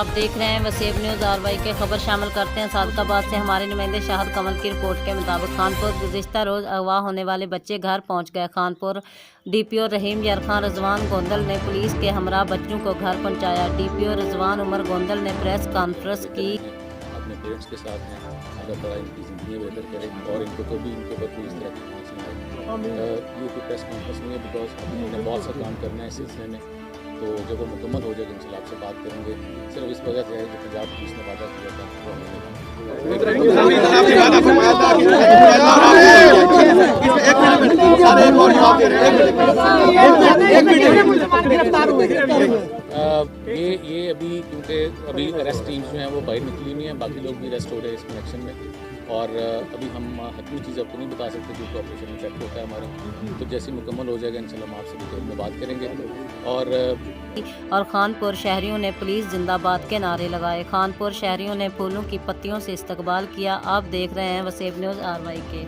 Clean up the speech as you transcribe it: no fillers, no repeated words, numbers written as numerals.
आप देख रहे हैं वसीब न्यूज़ आरवाई के खबर शामिल करते हैं सादकाबाद से। हमारे नुमाइंदे शाहद कमल की रिपोर्ट के मुताबिक खानपुर गुज़िश्ता रोज़ अगवा होने वाले बच्चे घर पहुंच गए। खानपुर डीपीओ रहीम यारखान रजवान गोंदल ने पुलिस के हमरा बच्चों को घर पहुंचाया। डीपीओ रजवान उमर गोंदल ने प्रेस कॉन्फ्रेंस की। अपने पेरेंट्स के साथ हैं, अल्लाह ताला इनकी ज़िंदगी बेहतर करे और इनको कभी इनके ऊपर कोई इस तरह की चीज़ ना आए। ये कोई प्रेस कॉन्फ्रेंस नहीं है, बिकॉज अभी हमने बहुत सा काम करना है इस सिलसिले में, तो जब वो मुकम्मल हो जाएगा इंशाल्लाह आपसे बात करेंगे। सिर्फ इस वजह से है कि पंजाब पुलिस ने वादा किया था वो ये अभी क्योंकि अभी अरेस्ट टीम्स जो हैं वो बाहर निकली हुई हैं, बाकी लोग भी अरेस्ट हो रहे हैं इस कनेक्शन में। और अभी हम हतमी चीज़ आपको नहीं बता सकते क्योंकि ऑपरेशन इफेक्ट होता है हमारा, तो जैसे मुकम्मल हो जाएगा इंशाल्लाह हम आपसे डिटेल में बात करेंगे। और खानपुर शहरियों ने पुलिस जिंदाबाद के नारे लगाए। खानपुर शहरियों ने फूलों की पत्तियों से इस्तकबाल किया। आप देख रहे हैं वसीब न्यूज़ आरवाई के।